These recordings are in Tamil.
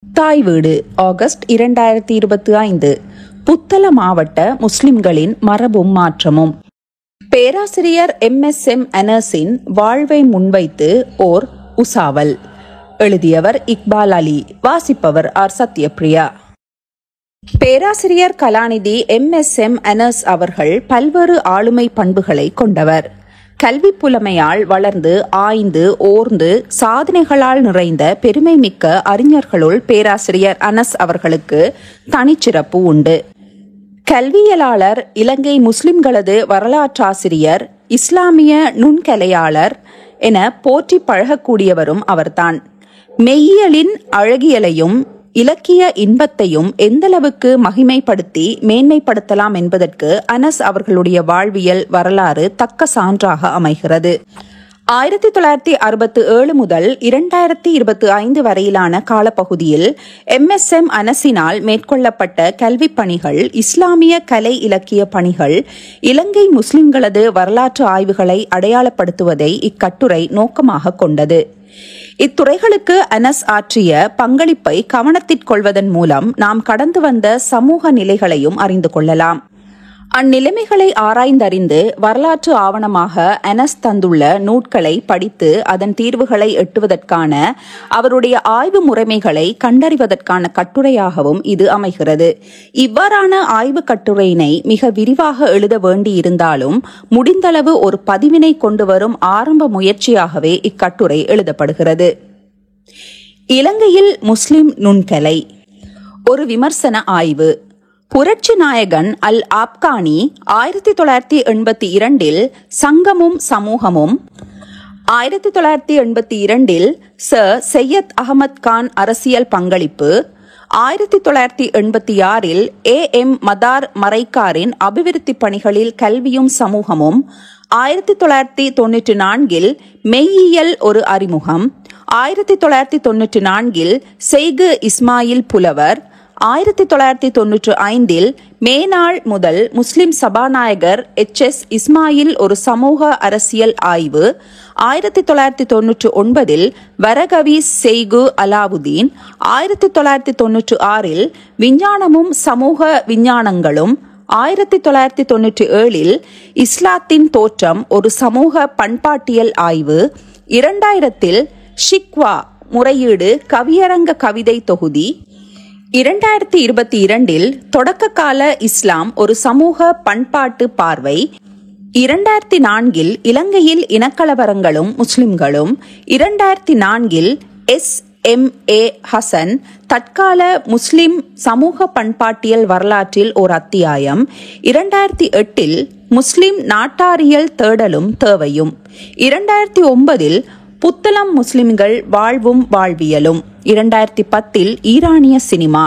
தாய் வீடு ஆகஸ்ட் 2025. புத்தள மாவட்ட முஸ்லிம்களின் மரபும் மாற்றமும். பேராசிரியர் MSM அனஸின் வாழ்வை முன்வைத்து ஓர் உசாவல். எழுதியவர் இக்பால் அலி. வாசிப்பவர் ஆர் சத்யபிரியா. பேராசிரியர் கலாநிதி MSM அனஸ் அவர்கள் பல்வேறு ஆளுமை பண்புகளை கொண்டவர். கல்வி புலமையால் வளர்ந்து ஆய்ந்து ஓர்ந்து சாதனைகளால் நிறைந்த பெருமை மிக்க அறிஞர்களுள் பேராசிரியர் அனஸ் அவர்களுக்கு தனிச்சிறப்பு உண்டு. கல்வியலாளர், இலங்கை முஸ்லிம்களது வரலாற்றாசிரியர், இஸ்லாமிய நுண்கலையாளர் என போற்றி பழகக்கூடியவரும் அவர்தான். மெய்யியலின் அழகியலையும் இலக்கிய இன்பத்தையும் எந்தளவுக்கு மகிமைப்படுத்தி மேன்மைப்படுத்தலாம் என்பதற்கு அனஸ் அவர்களுடைய வாழ்வியல் வரலாறு தக்க சான்றாக அமைகிறது. 1967 முதல் 2025 வரையிலான காலப்பகுதியில் MSM அனஸினால் மேற்கொள்ளப்பட்ட கல்விப் பணிகள், இஸ்லாமிய கலை இலக்கிய பணிகள், இலங்கை முஸ்லிம்களது வரலாற்று ஆய்வுகளை அடையாளப்படுத்துவதை இக்கட்டுரை நோக்கமாக கொண்டது. இத்துறைகளுக்கு அனஸ் ஆற்றிய பங்களிப்பை கவனத்திற்கொள்வதன் மூலம் நாம் கடந்து வந்த சமூக நிலைகளையும் அறிந்து கொள்ளலாம். அந்நிலைமைகளை ஆராய்ந்தறிந்து வரலாற்று ஆவணமாக அனஸ் தந்துள்ள நூட்களை படித்து அதன் தீர்வுகளை எட்டுவதற்கான அவருடைய ஆய்வு முறைமைகளை கண்டறிவதற்கான கட்டுரையாகவும் இது அமைகிறது. இவ்வாறான ஆய்வு கட்டுரையினை மிக விரிவாக எழுத வேண்டியிருந்தாலும் முடிந்தளவு ஒரு பதிவினை கொண்டு வரும் ஆரம்ப முயற்சியாகவே இக்கட்டுரை எழுதப்படுகிறது. இலங்கையில் முஸ்லிம் நுண்கலை ஒரு விமர்சன ஆய்வு. புரட்சி நாயகன் அல் ஆப்கானி 1982 சங்கமும் சமூகமும், 1982 சர் சையத் அகமது கான் அரசியல் பங்களிப்பு, 1986 AM மதார் மரைக்காரின் அபிவிருத்தி பணிகளில் கல்வியும் சமூகமும், 1994 மெய்யியல் ஒரு அறிமுகம், 1994 செய்கு இஸ்மாயில் புலவர், 1995 மேனாள் முதல் முஸ்லிம் சபாநாயகர் HS இஸ்மாயில் ஒரு சமூக அரசியல் ஆய்வு, 1999 வரகவி செய்கு அலாவுதீன், 1996 விஞ்ஞானமும் சமூக விஞ்ஞானங்களும், 1997 இஸ்லாத்தின் தோற்றம் ஒரு சமூக பண்பாட்டியல் ஆய்வு, 2000 ஷிக்வா முறையீடு கவியரங்க கவிதை தொகுதி, 2022 தொடக்க கால இஸ்லாம் ஒரு சமூக பண்பாட்டு பார்வை, 2004 இலங்கையில் இனக்கலவரங்களும் முஸ்லிம்களும், 2004 SMA ஹசன் தற்கால முஸ்லிம் சமூக பண்பாட்டியல் வரலாற்றில் ஓர் அத்தியாயம், 2008 முஸ்லிம் நாட்டாரியல் தேடலும் தேவையும், 2009 புத்தளம் முஸ்லிம்கள் வாழ்வும் வாழ்வியலும், 2010 ஈரானிய சினிமா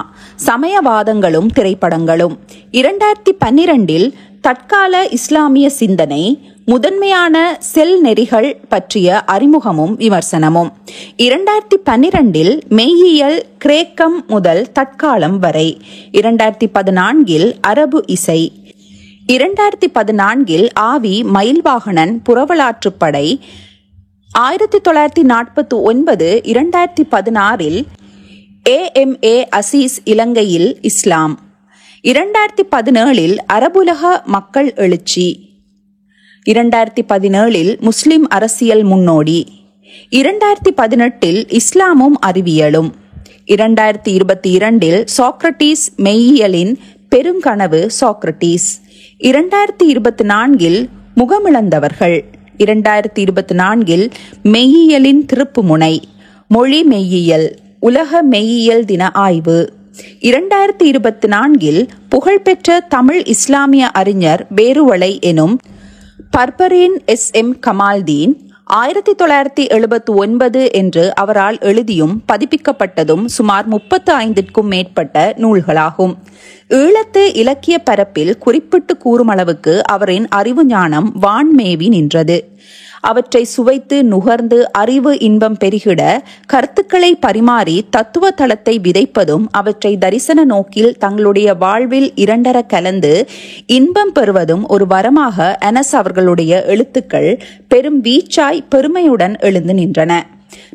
சமயவாதங்களும் திரைப்படங்களும், 2012 தற்கால இஸ்லாமிய சிந்தனை முதன்மையான செல் நெறிகள் பற்றிய அறிமுகமும் விமர்சனமும், 2012 மெய்யியல் கிரேக்கம் முதல் தற்காலம் வரை, 2014 அரபு இசை, 2014 ஆவி மயில்வாகனன் புறவலாற்றுப்படை, 1949 2016 AMA அசீஸ் இலங்கையில் இஸ்லாம், 2017 அரபுலக மக்கள் எழுச்சி, 2017 முஸ்லிம் அரசியல் முன்னோடி, 2018 இஸ்லாமும் அறிவியலும், 2022 சாக்ரட்டீஸ் மெய்யியலின் பெருங்கனவு சாக்ரட்டீஸ், 2024 முகமிழந்தவர்கள், 2024 மெய்யியலின் திருப்புமுனை, மொழி மெய்யியல் உலக மெய்யியல் தின ஆய்வு, 2024 புகழ்பெற்ற தமிழ் இஸ்லாமிய அறிஞர் பேருவளை எனும் பர்பரீன் SM கமால்தீன் 1979 என்று அவரால் எழுதியும் பதிப்பிக்கப்பட்டதும் சுமார் 35க்கும் மேற்பட்ட நூல்களாகும். ஈழத்து இலக்கிய பரப்பில் குறிப்பிட்டு கூறுமளவுக்கு அவரின் அறிவு ஞானம் வான்மேவி நின்றது. அவற்றை சுவைத்து நுகர்ந்து அறிவு இன்பம் பெருகிட கருத்துக்களை பரிமாறி தத்துவ தளத்தை விதைப்பதும், அவற்றை தரிசன நோக்கில் தங்களுடைய வாழ்வில் இரண்டர கலந்து இன்பம் பெறுவதும் ஒரு வரமாக அனஸ் அவர்களுடைய எழுத்துக்கள் பெரும் வீச்சாய் பெருமையுடன் எழுந்து நின்றன.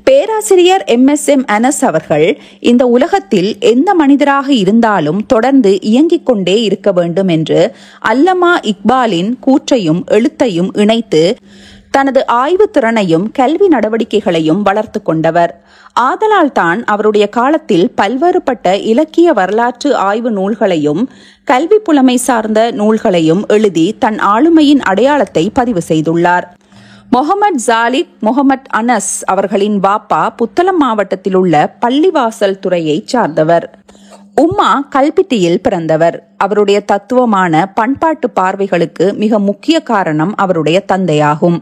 பேராசிரியர் MSM அனஸ் அவர்கள் இந்த உலகத்தில் எந்த மனிதராக இருந்தாலும் தொடர்ந்து இயங்கிக் கொண்டே இருக்க வேண்டும் என்று அல்லமா இக்பாலின் கூற்றையும் எழுத்தையும் இணைத்து தனது ஆய்வு திறனையும் கல்வி நடவடிக்கைகளையும் வளர்த்து கொண்டவர். ஆதலால் தான் அவருடைய காலத்தில் பல்வேறுபட்ட இலக்கிய வரலாற்று ஆய்வு நூல்களையும் கல்வி புலமை சார்ந்த நூல்களையும் எழுதி தன் ஆளுமையின் அடையாளத்தை பதிவு செய்துள்ளார். முகமது ஜாலிக் முகமது அனஸ் அவர்களின் வாப்பா புத்தளம் மாவட்டத்தில் உள்ள பள்ளிவாசல் துறையை சார்ந்தவர். உம்மா கல்பிட்டியில் பிறந்தவர். அவருடைய தத்துவமான பண்பாட்டு பார்வைகளுக்கு மிக முக்கிய காரணம் அவருடைய தந்தையாகும்.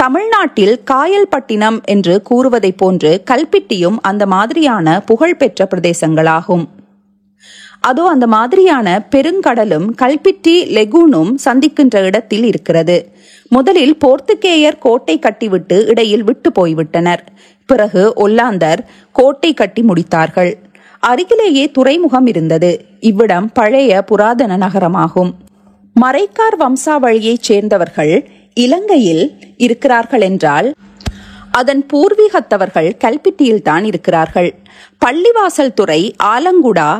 தமிழ்நாட்டில் காயல்பட்டினம் என்று கூறுவதை போன்று கல்பிட்டியும் அந்த மாதிரியான புகழ்பெற்ற பிரதேசங்களாகும். அதோ அந்த மாதிரியான பெருங்கடலும் கல்பிட்டி லெகூனும் சந்திக்கின்ற இடத்தில் இருக்கிறது. முதலில் போர்த்துகேயர் கோட்டை கட்டிவிட்டு இடையில் விட்டு போய்விட்டனர். பிறகு ஒல்லாந்தர் கோட்டை கட்டி முடித்தார்கள். அருகிலேயே துறைமுகம் இருந்தது. இவ்விடம் பழைய புராதன நகரமாகும். மரைக்கார் வம்சாவழியைச் சேர்ந்தவர்கள் இலங்கையில் இருக்கிறார்கள் என்றால் அதன் பூர்வீகத்தவர்கள் கல்பிட்டியில் தான் இருக்கிறார்கள். பள்ளிவாசல் துறை, ஆலங்குடா,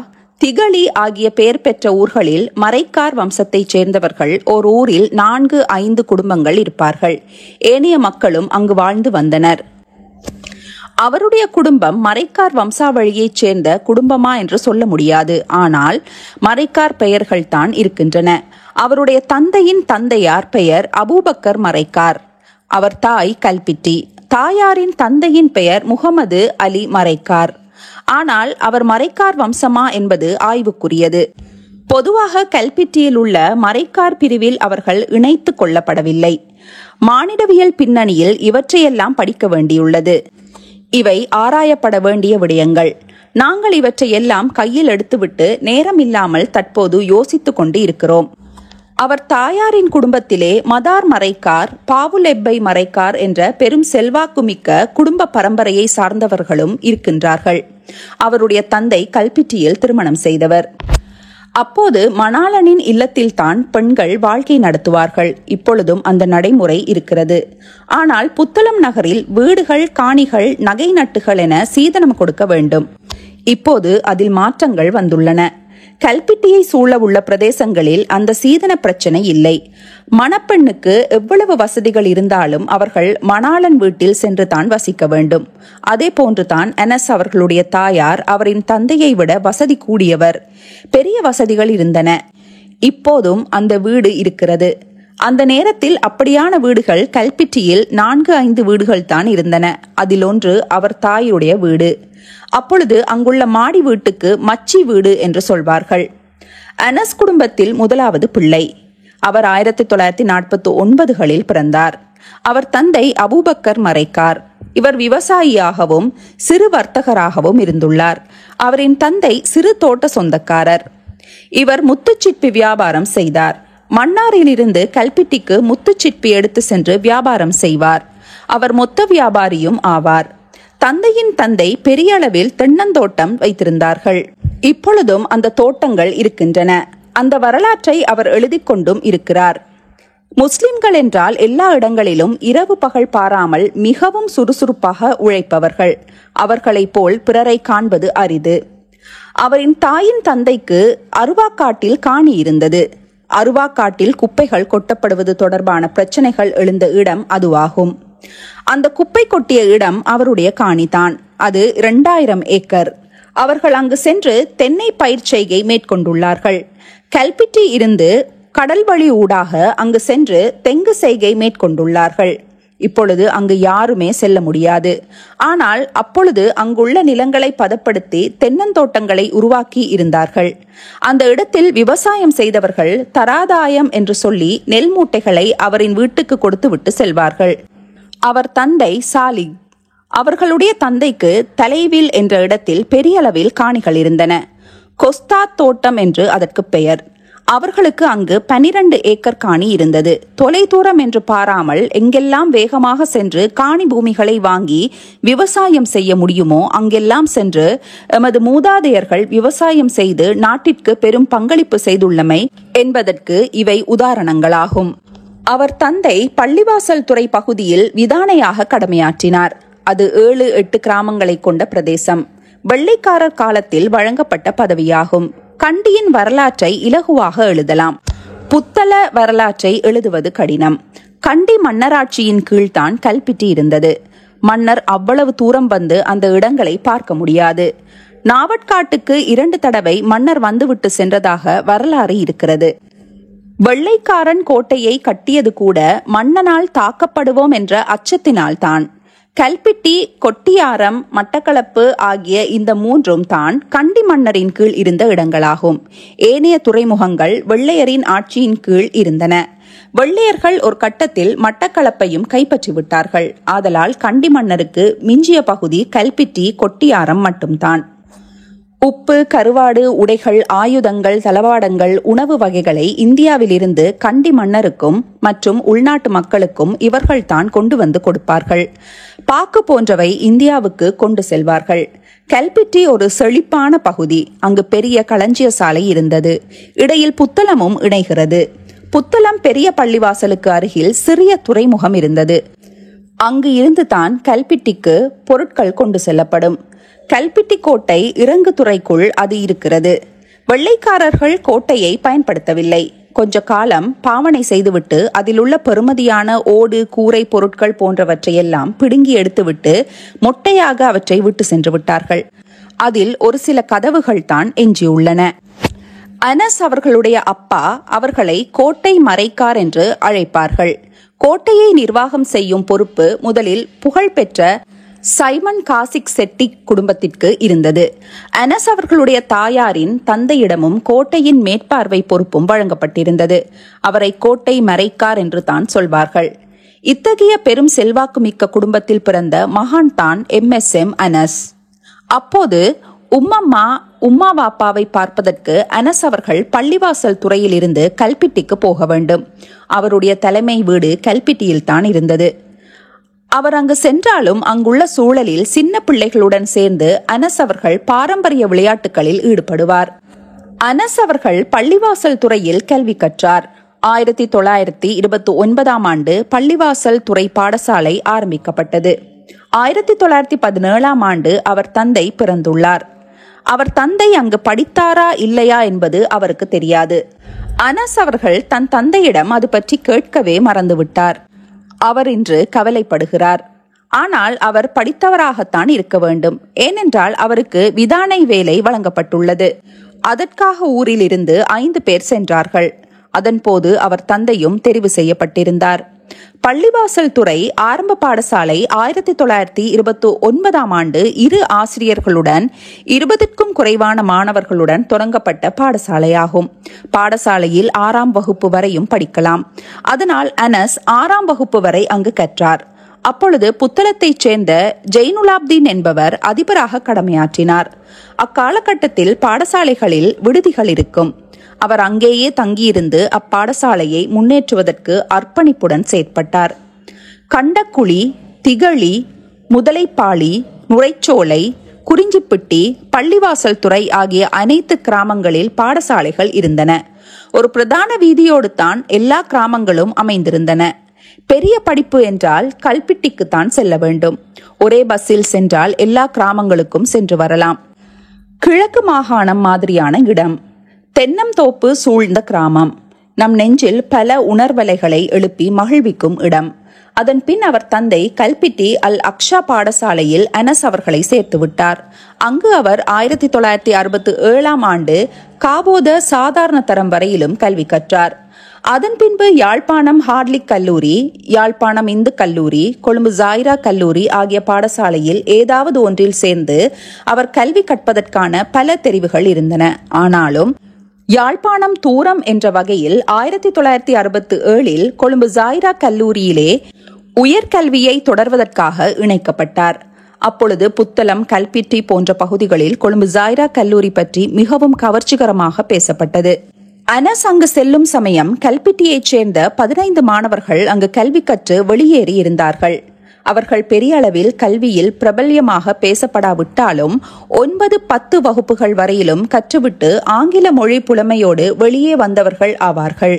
திகழி ஆகிய பெயர் பெற்ற ஊர்களில் மரைக்கார் வம்சத்தைச் சேர்ந்தவர்கள் ஒரு ஊரில் 4-5 குடும்பங்கள் இருப்பார்கள். ஏனைய மக்களும் அங்கு வாழ்ந்து வந்தனர். அவருடைய குடும்பம் மரைக்கார் வம்சாவழியைச் சேர்ந்த குடும்பமா என்று சொல்ல முடியாது. ஆனால் மரைக்கார் பெயர்கள் தான் இருக்கின்றன. அவருடைய தந்தையின் தந்தையார் பெயர் அபூபக்கர் மரைக்கார். அவர் தாய் கல்பிட்டி. தாயாரின் தந்தையின் பெயர் முகமது அலி மரைக்கார். ஆனால் அவர் மரைக்கார் வம்சமா என்பது ஆய்வுக்குரியது. பொதுவாக கல்பிட்டியில் உள்ள மரைக்கார் பிரிவில் அவர்கள் இணைத்துக் கொள்ளப்படவில்லை. மானிடவியல் பின்னணியில் இவற்றையெல்லாம் படிக்க வேண்டியுள்ளது. இவை ஆராயப்பட வேண்டிய விடயங்கள். நாங்கள் இவற்றையெல்லாம் கையில் எடுத்துவிட்டு நேரம் இல்லாமல் தற்போது யோசித்துக் கொண்டு இருக்கிறோம். அவர் தாயாரின் குடும்பத்திலே மதார் மரைக்கார், பாவுலெப்பை மரைக்கார் என்ற பெரும் செல்வாக்குமிக்க குடும்ப பரம்பரையை சார்ந்தவர்களும் இருக்கின்றார்கள். அவருடைய தந்தை கல்பிட்டியில் திருமணம் செய்தவர். அப்போது மணாளனின் இல்லத்தில்தான் பெண்கள் வாழ்க்கை நடத்துவார்கள். இப்பொழுதும் அந்த நடைமுறை இருக்கிறது. ஆனால் புத்தளம் நகரில் வீடுகள், காணிகள், நகை நட்டுகள் என சீதனம் கொடுக்க வேண்டும். இப்போது அதில் மாற்றங்கள் வந்துள்ளன. கல்பிட்டியை சூழ உள்ள பிரதேசங்களில் அந்த சீதன பிரச்சனை இல்லை. மணப்பெண்ணுக்கு எவ்வளவு வசதிகள் இருந்தாலும் அவர்கள் மணாளன் வீட்டில் சென்று தான் வசிக்க வேண்டும். அதே போன்றுதான் அனஸ் அவர்களுடைய தாயார் அவரின் தந்தையை விட வசதி கூடியவர். பெரிய வசதிகள் இருந்தன. இப்போதும் அந்த வீடு இருக்கிறது. அந்த நேரத்தில் அப்படியான வீடுகள் கல்பிட்டியில் 4-5 வீடுகள் தான் இருந்தன. அதில் ஒன்று அவர் தாயுடைய வீடு. அப்பொழுது அங்குள்ள மாடி வீட்டுக்கு மச்சி வீடு என்று சொல்வார்கள். அனஸ் குடும்பத்தில் முதலாவது பிள்ளை. அவர் 1949களில் பிறந்தார். அவர் தந்தை அபூபக்கர் மரைக்கார். இவர் விவசாயியாகவும் சிறு வர்த்தகராகவும் இருந்துள்ளார். அவரின் தந்தை சிறு தோட்ட சொந்தக்காரர். இவர் முத்துச்சிற்பி வியாபாரம் செய்தார். மன்னாரிலிருந்து கல்பிட்டிக்கு முத்துச்சிற்பி எடுத்து சென்று வியாபாரம் செய்வார். அவர் மொத்த வியாபாரியும் ஆவார். தந்தையின் தந்தை பெரிய அளவில் தென்னந்தோட்டம் வைத்திருந்தார்கள். இப்பொழுதும் அந்த தோட்டங்கள் இருக்கின்றன. அந்த வரலாற்றை அவர் எழுதி கொண்டும் இருக்கிறார். முஸ்லிம்கள் என்றால் எல்லா இடங்களிலும் இரவு பகல் பாராமல் மிகவும் சுறுசுறுப்பாக உழைப்பவர்கள். அவர்களைப் போல் பிறரை காண்பது அரிது. அவரின் தாயின் தந்தைக்கு அருவாக்காட்டில் காணி இருந்தது. அருவாக்காட்டில் குப்பைகள் கொட்டப்படுவது தொடர்பான பிரச்சனைகள் எழுந்த இடம் அதுவாகும். அந்த குப்பை கொட்டிய இடம் அவருடைய காணிதான். அது 2000 ஏக்கர். அவர்கள் அங்கு சென்று தென்னை பயிர் செய்கை மேற்கொண்டுள்ளார்கள். கல்பிட்டி இருந்து கடல் வழி ஊடாக அங்கு சென்று தெங்கு செய்கை மேற்கொண்டுள்ளார்கள். இப்பொழுது அங்கு யாருமே செல்ல முடியாது. ஆனால் அப்பொழுது அங்குள்ள நிலங்களை பதப்படுத்தி தென்னந்தோட்டங்களை உருவாக்கி இருந்தார்கள். அந்த இடத்தில் விவசாயம் செய்தவர்கள் தராதாயம் என்று சொல்லி நெல் மூட்டைகளை அவரின் வீட்டுக்கு கொடுத்து விட்டு செல்வார்கள். அவர் தந்தை சாலிக். அவர்களுடைய தந்தைக்கு தலைவில் என்ற இடத்தில் பெரிய அளவில் காணிகள் இருந்தன. கொஸ்தா தோட்டம் என்று அதற்கு பெயர். அவர்களுக்கு அங்கு 12 ஏக்கர் காணி இருந்தது. தொலை தூரம் என்று பாராமல் எங்கெல்லாம் வேகமாக சென்று காணி பூமிகளை வாங்கி விவசாயம் செய்ய முடியுமோ அங்கெல்லாம் சென்று எமது மூதாதையர்கள் விவசாயம் செய்து நாட்டிற்கு பெரும் பங்களிப்பு செய்துள்ளமை என்பதற்கு இவை உதாரணங்களாகும். அவர் தந்தை பள்ளிவாசல் துறை பகுதியில் விதானையாக கடமையாற்றினார். அது 7-8 கிராமங்களை கொண்ட பிரதேசம். வெள்ளைக்காரர் காலத்தில் வழங்கப்பட்ட பதவியாகும். கண்டியின் வரலாற்றை இலகுவாக எழுதலாம். புத்தள வரலாற்றை எழுதுவது கடினம். கண்டி மன்னராட்சியின் கீழ்தான் கல்பிட்டி இருந்தது. மன்னர் அவ்வளவு தூரம் வந்து அந்த இடங்களை பார்க்க முடியாது. நாவட்காட்டுக்கு 2 தடவை மன்னர் வந்துவிட்டு சென்றதாக வரலாறு இருக்கிறது. வெள்ளைக்காரன் கோட்டையை கட்டியது கூட மன்னனால் தாக்கப்படுவோம் என்ற அச்சத்தினால்தான். கல்பிட்டி, கொட்டியாரம், மட்டக்களப்பு ஆகிய இந்த 3ம் தான் கண்டி மன்னரின் கீழ் இருந்த இடங்களாகும். ஏனைய துறைமுகங்கள் வெள்ளையரின் ஆட்சியின் கீழ் இருந்தன. வெள்ளையர்கள் ஒரு கட்டத்தில் மட்டக்களப்பையும் கைப்பற்றிவிட்டார்கள். ஆதலால் கண்டி மன்னருக்கு மிஞ்சிய பகுதி கல்பிட்டி, கொட்டியாரம் மட்டும்தான். உப்பு, கருவாடு, உடைகள், ஆயுதங்கள், தளவாடங்கள், உணவு வகைகளை இந்தியாவிலிருந்து கண்டி மன்னருக்கும் மற்றும் உள்நாட்டு மக்களுக்கும் இவர்கள்தான் கொண்டு வந்து கொடுப்பார்கள். பாக்கு போன்றவை இந்தியாவுக்கு கொண்டு செல்வார்கள். கல்பிட்டி ஒரு செழிப்பான பகுதி. அங்கு பெரிய களஞ்சிய சாலை இருந்தது. இடையில் புத்தளமும் இணைகிறது. புத்தளம் பெரிய பள்ளிவாசலுக்கு அருகில் சிறிய துறைமுகம் இருந்தது. அங்கு இருந்துதான் கல்பிட்டிக்கு பொருட்கள் கொண்டு செல்லப்படும். கல்பிட்டி கோட்டை இறங்கு துறைக்குள் அது இருக்கிறது. வெள்ளைக்காரர்கள் கோட்டையை பயன்படுத்தவில்லை. கொஞ்ச காலம் பாவனை செய்துவிட்டு அதில் உள்ள பெறுமதியான ஓடு, கூரை பொருட்கள் போன்றவற்றையெல்லாம் பிடுங்கி எடுத்துவிட்டு மொட்டையாக அவற்றை விட்டு சென்று விட்டார்கள். அதில் ஒரு சில கதவுகள் தான் எஞ்சியுள்ளன. அனஸ் அவர்களுடைய அப்பா அவர்களை கோட்டை மறைக்கார் என்று அழைப்பார்கள். கோட்டையை நிர்வாகம் செய்யும் பொறுப்பு முதலில் புகழ்பெற்ற சைமன் காசிக் செட்டி குடும்பத்திற்கு இருந்தது. அனஸ் அவர்களுடைய தாயாரின் தந்தையிடமும் கோட்டையின் மேற்பார்வை பொறுப்பும் வழங்கப்பட்டிருந்தது. அவரை கோட்டை மறைக்கார் என்று தான் சொல்வார்கள். இத்தகைய பெரும் செல்வாக்குமிக்க குடும்பத்தில் பிறந்த மகான் தான் MSM அனஸ். அப்போது உம்மா வாப்பாவை பார்ப்பதற்கு அனஸ் அவர்கள் பள்ளிவாசல் துறையில் இருந்து கல்பிட்டிக்கு போக வேண்டும். அவருடைய தலைமை வீடு கல்பிட்டியில் தான் இருந்தது. அவர் அங்கு சென்றாலும் அங்குள்ள சூழலில் சின்ன பிள்ளைகளுடன் சேர்ந்து அனஸ் அவர்கள் பாரம்பரிய விளையாட்டுகளில் ஈடுபடுவார். அனஸ் அவர்கள் பள்ளிவாசல் துறையில் கல்வி கற்றார். 1929ஆம் ஆண்டு பள்ளிவாசல் துறை பாடசாலை ஆரம்பிக்கப்பட்டது. 1917ஆம் ஆண்டு அவர் தந்தை பிறந்துள்ளார். அவர் தந்தை அங்கு படித்தாரா இல்லையா என்பது அவருக்கு தெரியாது. அனஸ் அவர்கள் தன் தந்தையிடம் அது பற்றி கேட்கவே மறந்துவிட்டார். அவர் இன்று கவலைப்படுகிறார். ஆனால் அவர் படித்தவராகத்தான் இருக்க வேண்டும். ஏனென்றால் அவருக்கு விதானை வேலை வழங்கப்பட்டுள்ளது. அதற்காக ஊரில் இருந்து 5 பேர் சென்றார்கள். அதன் போது அவர் தந்தையும் தெரிவு செய்யப்பட்டிருந்தார். பள்ளிவாசல் துறை ஆரம்ப பாடசாலை 1929ஆம் ஆண்டு 2 ஆசிரியர்களுடன் 20க்கும் குறைவான மாணவர்களுடன் தொடங்கப்பட்ட பாடசாலையாகும். பாடசாலையில் 6ஆம் வகுப்பு வரையும் படிக்கலாம். அதனால் அனஸ் 6ஆம் வகுப்பு வரை அங்கு கற்றார். அப்பொழுது புத்தளத்தைச் சேர்ந்த ஜெயினுலாப்தீன் என்பவர் அதிபராக கடமையாற்றினார். அக்காலகட்டத்தில் பாடசாலைகளில் விடுதிகள் இருக்கும். அவர் அங்கேயே தங்கியிருந்து அப்பாடசாலையை முன்னேற்றுவதற்கு அர்ப்பணிப்புடன் செயற்பட்டார். கண்டக்குழி, திகழி, முதலைப்பாளி, நுரைச்சோலை, குறிஞ்சிப்பிட்டி, பள்ளிவாசல் துறை ஆகிய அனைத்து கிராமங்களில் பாடசாலைகள் இருந்தன. ஒரு பிரதான வீதியோடு தான் எல்லா கிராமங்களும் அமைந்திருந்தன. பெரிய படிப்பு என்றால் கல்பிட்டிக்குத்தான் செல்ல வேண்டும். ஒரே பஸ்ஸில் சென்றால் எல்லா கிராமங்களுக்கும் சென்று வரலாம். கிழக்கு மாகாணம் மாதிரியான இடம். தென்னந்தோப்பு சூழ்ந்த கிராமம். நம் நெஞ்சில் பல உணர்வலைகளை எழுப்பி மகிழ்விக்கும் இடம். அதன் பின் அவர் தந்தை கல்பிட்டி அல் அக்ஷா பாடசாலையில் அனஸ் அவர்களை சேர்த்து விட்டார். அங்கு அவர் 1967ஆம் ஆண்டு காபோத சாதாரண தரம் வரையிலும் கல்வி கற்றார். அதன் பின்பு யாழ்ப்பாணம் ஹார்ட்லிக் கல்லூரி, யாழ்ப்பாணம் இந்து கல்லூரி, கொழும்பு ஜாயிரா கல்லூரி ஆகிய பாடசாலையில் ஏதாவது ஒன்றில் சேர்ந்து அவர் கல்வி கற்பதற்கான பல தெரிவுகள் இருந்தன. ஆனாலும் யாழ்ப்பாணம் தூரம் என்ற வகையில் 1967இல் கொழும்பு ஜாயிரா கல்லூரியிலே உயர்கல்வியை தொடர்வதற்காக இணைக்கப்பட்டார். அப்பொழுது புத்தளம், கல்பிட்டி போன்ற பகுதிகளில் கொழும்பு ஜாயிரா கல்லூரி பற்றி மிகவும் கவர்ச்சிகரமாக பேசப்பட்டது. அனஸ் அங்கு செல்லும் சமயம் கல்பிட்டியைச் சேர்ந்த 15 மாணவர்கள் அங்கு கல்வி கற்று வெளியேறி இருந்தார்கள். அவர்கள் பெரிய அளவில் கல்வியில் பிரபல்யமாக பேசப்படாவிட்டாலும் 9-10 வகுப்புகள் வரையிலும் கற்றுவிட்டு ஆங்கில மொழி புலமையோடு வெளியே வந்தவர்கள் ஆவார்கள்.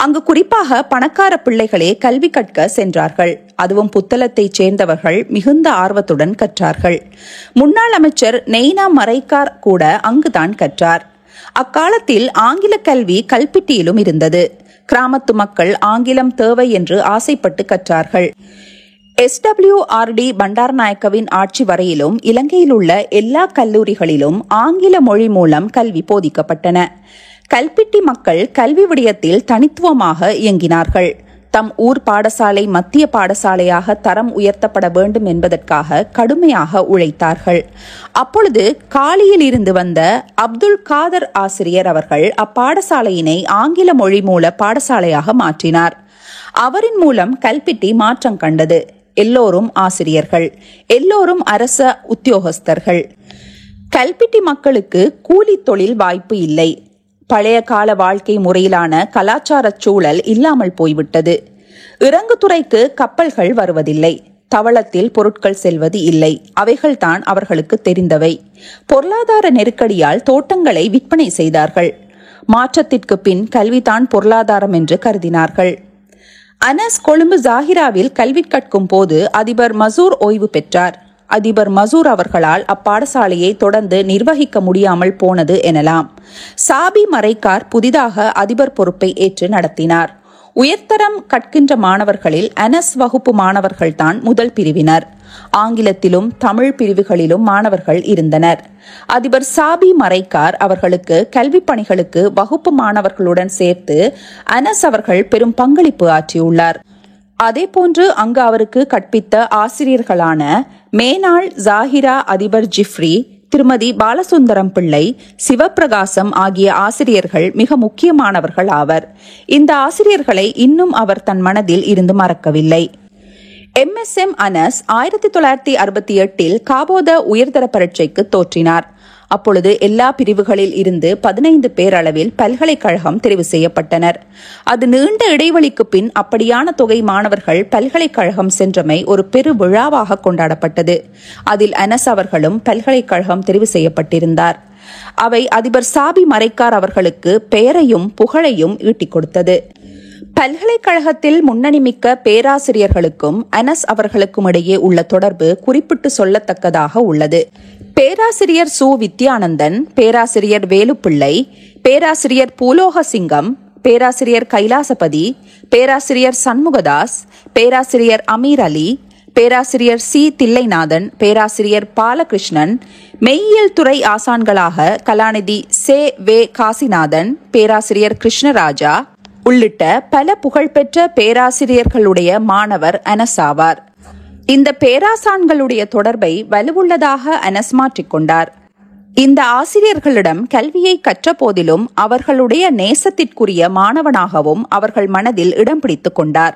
அங்கு குறிப்பாக பணக்கார பிள்ளைகளே கல்வி கற்க சென்றார்கள். அதுவும் புத்தளத்தைச் சேர்ந்தவர்கள் மிகுந்த ஆர்வத்துடன் கற்றார்கள். முன்னாள் அமைச்சர் நெய்னா மரைக்கார் கூட அங்குதான் கற்றார். அக்காலத்தில் ஆங்கில கல்வி கல்பிட்டியிலும் இருந்தது. கிராமத்து மக்கள் ஆங்கிலம் தேவை என்று ஆசைப்பட்டு கற்றார்கள். SWRD பண்டாரநாயக்கவின் ஆட்சி வரையிலும் இலங்கையில் உள்ள எல்லா கல்லூரிகளிலும் ஆங்கில மொழி மூலம் கல்வி போதிக்கப்பட்டன. கல்பிட்டி மக்கள் கல்வி விடயத்தில் தனித்துவமாக இயங்கினார்கள். தம் ஊர் பாடசாலை மத்திய பாடசாலையாக தரம் உயர்த்தப்பட வேண்டும் என்பதற்காக கடுமையாக உழைத்தார்கள். அப்பொழுது காலியில் இருந்து வந்த அப்துல் காதர் ஆசிரியர் அவர்கள் அப்பாடசாலையினை ஆங்கில மொழி மூல பாடசாலையாக மாற்றினார். அவரின் மூலம் கல்பிட்டி மாற்றம் கண்டது. எல்லோரும் ஆசிரியர்கள், எல்லோரும் அரச உத்தியோகஸ்தர்கள். கல்பிட்டி மக்களுக்கு கூலி தொழில் வாய்ப்பு இல்லை. பழைய கால வாழ்க்கை முறையிலான கலாச்சார சூழல் இல்லாமல் போய்விட்டது. இறங்குதுறைக்கு கப்பல்கள் வருவதில்லை. தவளத்தில் பொருட்கள் செல்வது இல்லை. அவைகள்தான் அவர்களுக்கு தெரிந்தவை. பொருளாதார நெருக்கடியால் தோட்டங்களை விற்பனை செய்தார்கள். மாற்றத்திற்கு பின் கல்விதான் பொருளாதாரம் என்று கருதினார்கள். அனஸ் கொழும்பு ஜாகிராவில் கல்வி கற்கும் போது அதிபர் மசூர் ஓய்வு பெற்றார். அதிபர் மசூர் அவர்களால் அப்பாடசாலையை தொடர்ந்து நிர்வகிக்க முடியாமல் போனது எனலாம். சாபி மரைக்கார் புதிதாக அதிபர் பொறுப்பை ஏற்று நடத்தினார். உயர்தரம் கற்கின்ற மாணவர்களில் அனஸ் வகுப்பு மாணவர்கள்தான் முதல் பிரிவினர். ஆங்கிலத்திலும் தமிழ் பிரிவுகளிலும் மாணவர்கள் இருந்தனர். அதிபர் சாபி மரைக்கார் அவர்களுக்கு கல்வி பணிகளுக்கு வகுப்பு மாணவர்களுடன் சேர்த்து அனஸ் அவர்கள் பெரும் பங்களிப்பு ஆற்றியுள்ளார். அதேபோன்று அங்கு அவருக்கு கற்பித்த ஆசிரியர்களான மேனாள் ஜாகிரா அதிபர் ஜிப்ரி, திருமதி பாலசுந்தரம் பிள்ளை, சிவப்பிரகாசம் ஆகிய ஆசிரியர்கள் மிக முக்கியமானவர்கள் ஆவர். இந்த ஆசிரியர்களை இன்னும் அவர் தன் மனதில் இருந்து மறக்கவில்லை. MSM அனஸ் 1968 காபோத உயர்தர பரீட்சைக்கு தோற்றினார். அப்பொழுது எல்லா பிரிவுகளில் இருந்து 15 பேர் அளவில் பல்கலைக்கழகம் தெரிவு செய்யப்பட்டனர். அது நீண்ட இடைவெளிக்கு பின் அப்படியான தொகை மாணவர்கள் பல்கலைக்கழகம் சென்றமை ஒரு பெரு விழாவாக கொண்டாடப்பட்டது. அதில் அனஸ் அவர்களும் பல்கலைக்கழகம் தெரிவு செய்யப்பட்டிருந்தார். அவை அதிபர் சாபி மரைக்கார் அவர்களுக்கு பெயரையும் புகழையும் ஈட்டிக் கொடுத்தது. பல்கலைக்கழகத்தில் முன்னணி மிக்க பேராசிரியர்களுக்கும் அனஸ் அவர்களுக்கும் இடையே உள்ள தொடர்பு குறிப்பிட்டு சொல்லத்தக்கதாக உள்ளது. பேராசிரியர் சு வித்யானந்தன், பேராசிரியர் வேலுப்பிள்ளை, பேராசிரியர் பூலோகசிங்கம், பேராசிரியர் கைலாசபதி, பேராசிரியர் சண்முகதாஸ், பேராசிரியர் அமீர் அலி, பேராசிரியர் சி தில்லைநாதன், பேராசிரியர் பாலகிருஷ்ணன், மெய்யியல் துறை ஆசான்களாக கலாநிதி சே வே காசிநாதன், பேராசிரியர் கிருஷ்ணராஜா உள்ளிட்ட பல புகழ்பெற்ற பேராசிரியர்களுடைய மாணவர் அனஸ் ஆவார். இந்த பேராசான்களுடைய தொடர்பை வலுவுள்ளதாக அனஸ் மாற்றிக்கொண்டார். இந்த ஆசிரியர்களிடம் கல்வியை கற்ற போதிலும் அவர்களுடைய நேசத்திற்குரிய மாணவனாகவும் அவர்கள் மனதில் இடம் பிடித்துக் கொண்டார்.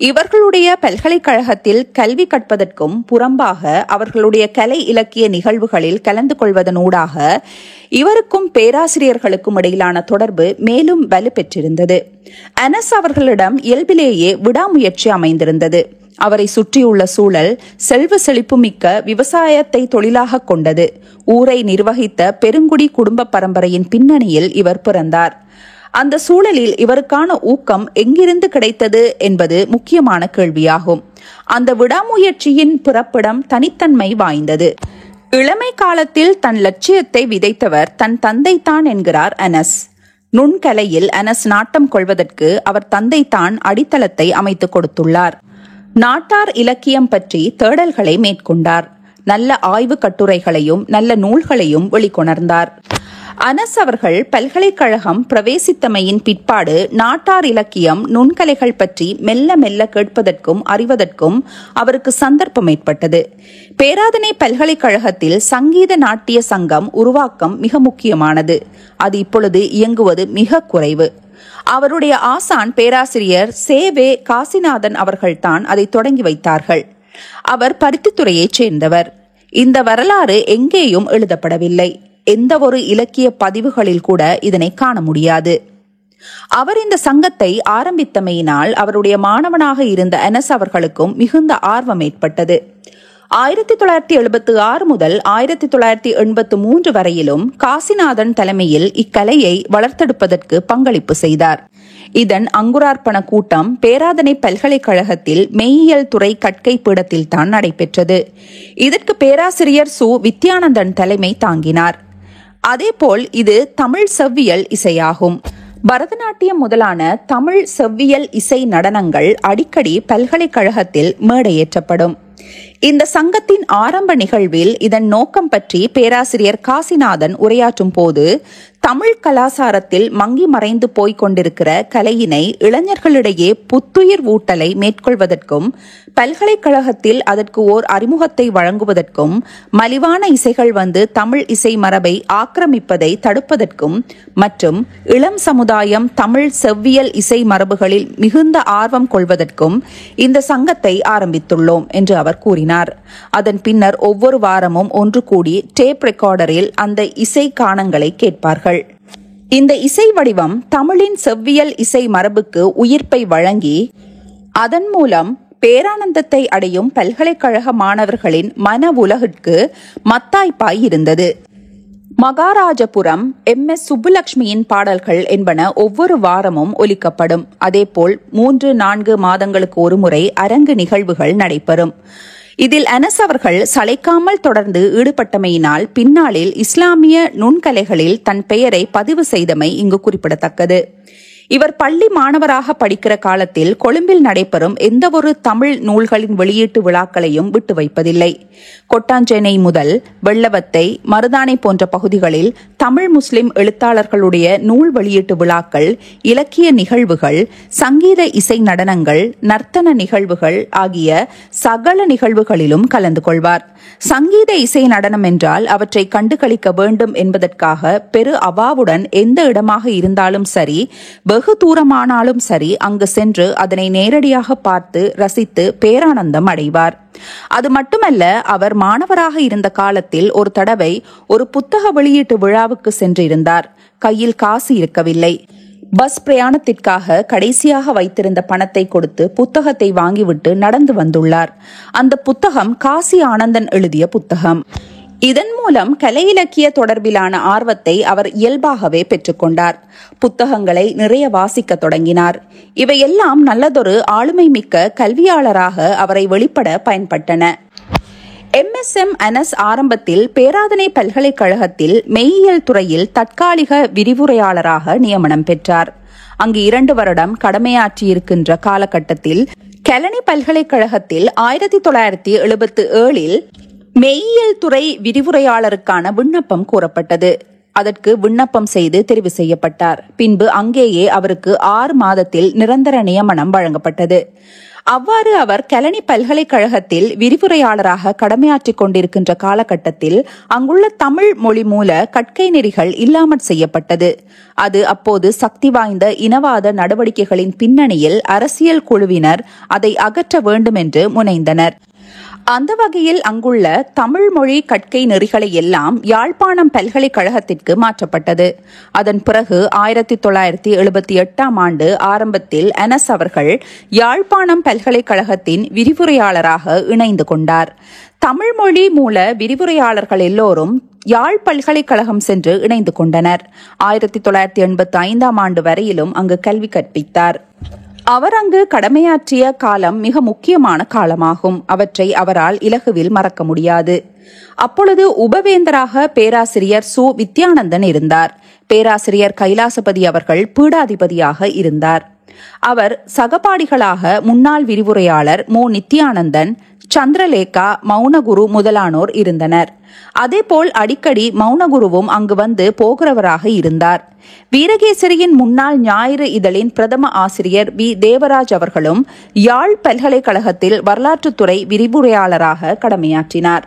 இவர்களுடைய பல்கலைக்கழகத்தில் கல்வி கற்பதற்கும் புறம்பாக அவர்களுடைய கலை இலக்கிய நிகழ்வுகளில் கலந்து கொள்வதனூடாக இவருக்கும் பேராசிரியர்களுக்கும் இடையிலான தொடர்பு மேலும் வலு பெற்றிருந்தது. அனஸ் அவர்களிடம் இயல்பிலேயே விடாமுயற்சி அமைந்திருந்தது. அவரை சுற்றியுள்ள சூழல் செல்வ செழிப்புமிக்க விவசாயத்தை தொழிலாக கொண்டது. ஊரை நிர்வகித்த பெருங்குடி குடும்ப பரம்பரையின் பின்னணியில் இவர் பிறந்தார். அந்த சூழலில் இவருக்கான ஊக்கம் எங்கிருந்து கிடைத்தது என்பது முக்கியமான கேள்வியாகும். அந்த விடாமுயற்சியின் பிறப்பிடம் தனித்தன்மை வாய்ந்தது. இளமை காலத்தில் தன் லட்சியத்தை விதைத்தவர் தன் தந்தைத்தான் என்கிறார் அனஸ். நுண்கலையில் அனஸ் நாட்டம் கொள்வதற்கு அவர் தந்தைத்தான் அடித்தளத்தை அமைத்துக் கொடுத்துள்ளார். நாட்டார் இலக்கியம் பற்றி தேடல்களை மேற்கொண்டார். நல்ல ஆய்வு கட்டுரைகளையும் நல்ல நூல்களையும் வெளிக்கொணர்ந்தார். அனஸ் அவர்கள் பல்கலைக்கழகம் பிரவேசித்தமையின் பிற்பாடு நாட்டார் இலக்கியம் நுண்கலைகள் பற்றி மெல்ல மெல்ல கேட்பதற்கும் அறிவதற்கும் அவருக்கு சந்தர்ப்பம் ஏற்பட்டது. பேராதனை பல்கலைக்கழகத்தில் சங்கீத நாட்டிய சங்கம் உருவாக்கம் மிக முக்கியமானது. அது இப்பொழுது இயங்குவது மிக குறைவு. அவருடைய ஆசான் பேராசிரியர் சேவே காசிநாதன் அவர்கள்தான் அதை தொடங்கி வைத்தார்கள். அவர் பருத்தித்துறையைச் சேர்ந்தவர். இந்த வரலாறு எங்கேயும் எழுதப்படவில்லை. எந்த ஒரு இலக்கிய பதிவுகளில் கூட இதனை காண முடியாது. அவர் இந்த சங்கத்தை ஆரம்பித்தமையினால் அவருடைய மாணவனாக இருந்த அனஸ் அவர்களுக்கும் மிகுந்த ஆர்வம் ஏற்பட்டது. 1976 முதல் 1983 வரையிலும் காசிநாதன் தலைமையில் இக்கலையை வளர்த்தெடுப்பதற்கு பங்களிப்பு செய்தார். இதன் அங்குரார்ப்பண கூட்டம் பேராதனை பல்கலைக்கழகத்தில் மெய்யியல் துறை கற்கை பீடத்தில் தான் நடைபெற்றது. இதற்கு பேராசிரியர் சு. வித்யானந்தன் தலைமை தாங்கினார். அதேபோல் இது தமிழ் செவ்வியல் இசையாகும். பரதநாட்டியம் முதலான தமிழ் செவ்வியல் இசை நடனங்கள் அடிக்கடி பல்கலைக்கழகத்தில் மேடையேற்றப்படும். இந்த சங்கத்தின் ஆரம்ப நிகழ்வில் இதன் நோக்கம் பற்றி பேராசிரியர் காசிநாதன் உரையாற்றும் போது, தமிழ் கலாசாரத்தில் மங்கி மறைந்து போய்க் கொண்டிருக்கிற கலையினை இளைஞர்களிடையே புத்துயிர் ஊட்டலை மேற்கொள்வதற்கும், பல்கலைக்கழகத்தில் அதற்கு ஓர் அறிமுகத்தை வழங்குவதற்கும், மலிவான இசைகள் வந்து தமிழ் இசை மரபை ஆக்கிரமிப்பதை தடுப்பதற்கும் மற்றும் இளம் சமுதாயம் தமிழ் செவ்வியல் இசை மரபுகளில் மிகுந்த ஆர்வம் கொள்வதற்கும் இந்த சங்கத்தை ஆரம்பித்துள்ளோம் என்று அவர் கூறினார். அதன் பின்னர் ஒவ்வொரு வாரமும் ஒன்று கூடி டேப் ரெக்கார்டரில் அந்த இசை காணங்களை கேட்பார்கள். இந்த இசை வடிவம் தமிழின் செவ்வியல் இசை மரபுக்கு உயிர்ப்பை வழங்கி அதன் மூலம் பேரானந்தத்தை அடையும் பல்கலைக்கழக மாணவர்களின் மன உலகிற்கு மத்தாய்ப்பாய் இருந்தது. மகாராஜபுரம் MS சுப்புலட்சுமியின் பாடல்கள் என்பன ஒவ்வொரு வாரமும் ஒலிக்கப்படும். அதேபோல் 3-4 மாதங்களுக்கு ஒருமுறை அரங்கு நிகழ்வுகள் நடைபெறும். இதில் அனஸ் அவர்கள் சளைக்காமல் தொடர்ந்து ஈடுபட்டமையினால் பின்னாளில் இஸ்லாமிய நுண்கலைகளில் தன் பெயரை பதிவு செய்தமை இங்கு குறிப்பிடத்தக்கது. இவர் பள்ளி மாணவராக படிக்கிற காலத்தில் கொழும்பில் நடைபெறும் எந்தவொரு தமிழ் நூல்களின் வெளியீட்டு விழாக்களையும் விட்டு வைப்பதில்லை. கொட்டாஞ்சேனை முதல் வெள்ளவத்தை, மருதானை போன்ற பகுதிகளில் தமிழ் முஸ்லிம் எழுத்தாளர்களுடைய நூல் வெளியீட்டு விழாக்கள், இலக்கிய நிகழ்வுகள், சங்கீத இசை நடனங்கள், நர்த்தன நிகழ்வுகள் ஆகிய சகல நிகழ்வுகளிலும் கலந்து கொள்வார். சங்கீத இசை நடனம் என்றால் அவற்றை கண்டுகளிக்க வேண்டும் என்பதற்காக பெரு அவாவுடன் எந்த இடமாக இருந்தாலும் சரி, வெகு தூரமானாலும் சரி, அங்கு சென்று அதனை நேரடியாக பார்த்து ரசித்து பேரானந்தம் அடைவார். அது மட்டுமல்ல, அவர் மாணவராக இருந்த காலத்தில் ஒரு தடவை ஒரு புத்தக வெளியீட்டு விழாவுக்கு சென்றிருந்தார். கையில் காசு இருக்கவில்லை. பஸ் பிரயாணத்திற்காக கடைசியாக வைத்திருந்த பணத்தை கொடுத்து புத்தகத்தை வாங்கிவிட்டு நடந்து வந்துள்ளார். அந்த புத்தகம் காசி ஆனந்தன் எழுதிய புத்தகம். இதன் மூலம் கலை இலக்கிய தொடர்பிலான ஆர்வத்தை அவர் இயல்பாகவே பெற்றுக்கொண்டார். புத்தகங்களை நிறைய வாசிக்க தொடங்கினார். இவையெல்லாம் நல்லதொரு ஆளுமை மிக்க கல்வியாளராக அவரை வெளிப்பட பயன்பட்டன. MSM அனஸ் ஆரம்பத்தில் பேராதனை பல்கலைக்கழகத்தில் மெய்யியல் துறையில் தற்காலிக விரிவுரையாளராக நியமனம் பெற்றார். அங்கு 2 வருடம் கடமையாற்றியிருக்கின்ற காலகட்டத்தில் கெலனி பல்கலைக்கழகத்தில் 1977 மெய்யியல் துறை விரிவுரையாளருக்கான விண்ணப்பம் கோரப்பட்டது. அதற்கு விண்ணப்பம் செய்து தெரிவு செய்யப்பட்டார். பின்பு அங்கேயே அவருக்கு 6 மாதத்தில் நிரந்தர நியமனம் வழங்கப்பட்டது. அவ்வாறு அவர் கெலனி பல்கலைக்கழகத்தில் விரிவுரையாளராக கடமையாற்றிக் கொண்டிருக்கின்ற காலகட்டத்தில் அங்குள்ள தமிழ் மொழி மூல கற்கை நெறிகள் இல்லாமற் செய்யப்பட்டது. அது அப்போது சக்தி வாய்ந்த இனவாத நடவடிக்கைகளின் பின்னணியில் அரசியல் குழுவினர் அதை அகற்ற வேண்டும் என்று முனைந்தனர். அந்த வகையில் அங்குள்ள தமிழ் மொழி கற்கை நெறிகளை எல்லாம் யாழ்ப்பாணம் பல்கலைக்கழகத்திற்கு மாற்றப்பட்டது. அதன் பிறகு 1978 ஆரம்பத்தில் அனஸ் அவர்கள் யாழ்ப்பாணம் பல்கலைக்கழகத்தின் விரிவுரையாளராக இணைந்து கொண்டார். தமிழ் மொழி மூல விரிவுரையாளர்கள் எல்லோரும் யாழ் பல்கலைக்கழகம் சென்று இணைந்து கொண்டனர். 1985 வரையிலும் அங்கு கல்வி கற்பித்தார். அவர் அங்கு கடமையாற்றிய காலம் மிக முக்கியமான காலமாகும். அவற்றை அவரால் இலகுவில் மறக்க முடியாது. அப்பொழுது உபவேந்தராக பேராசிரியர் சு. வித்யானந்தன் இருந்தார். பேராசிரியர் கைலாசபதி அவர்கள் பீடாதிபதியாக இருந்தார். அவர் சகபாடிகளாக முன்னாள் விரிவுரையாளர் மு. நித்யானந்தன், சந்திரலேகா, மௌனகுரு முதலானோர் இருந்தனர். அதேபோல் அடிக்கடி மௌனகுருவும் அங்கு வந்து போகிறவராக இருந்தார். வீரகேசரியின் முன்னாள் ஞாயிறு இதழின் பிரதம ஆசிரியர் வி. தேவராஜ் அவர்களும் யாழ் பல்கலைக்கழகத்தில் வரலாற்றுத்துறை விரிவுரையாளராக கடமையாற்றினார்.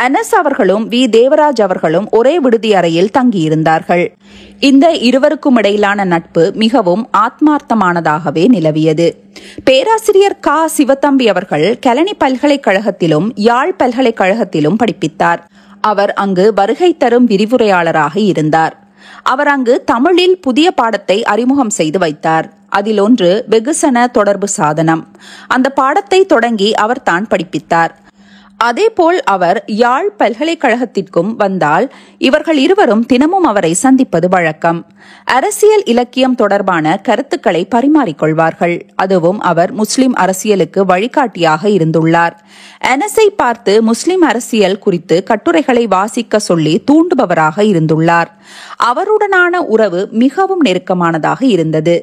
அனஸ் அவர்களும் வி. தேவராஜ் அவர்களும் ஒரே விடுதி அறையில் தங்கியிருந்தார்கள். இந்த இருவருக்கும் இடையிலான நட்பு மிகவும் ஆத்மார்த்தமானதாகவே நிலவியது. பேராசிரியர் கா. சிவத்தம்பி அவர்கள் கெலனி பல்கலைக்கழகத்திலும் யாழ் பல்கலைக்கழகத்திலும் படிப்பித்தார். அவர் அங்கு வருகை தரும் விரிவுரையாளராக இருந்தார். அவர் அங்கு தமிழில் புதிய பாடத்தை அறிமுகம் செய்து வைத்தார். அதில் ஒன்று வெகுசன தொடர்பு சாதனம். அந்த பாடத்தை தொடங்கி அவர் தான் படிப்பித்தார். அதேபோல் அவர் யாழ் பல்கலைக்கழகத்திற்கும் வந்தால் இவர்கள் இருவரும் தினமும் அவரை சந்திப்பது வழக்கம். அரசியல் இலக்கியம் தொடர்பான கருத்துக்களை பரிமாறிக்கொள்வார்கள். அதுவும் அவர் முஸ்லிம் அரசியலுக்கு வழிகாட்டியாக இருந்துள்ளார். அனஸை பார்த்து முஸ்லிம் அரசியல் குறித்து கட்டுரைகளை வாசிக்க சொல்லி தூண்டுபவராக இருந்துள்ளார். அவருடனான உறவு மிகவும் நெருக்கமானதாக இருந்தது.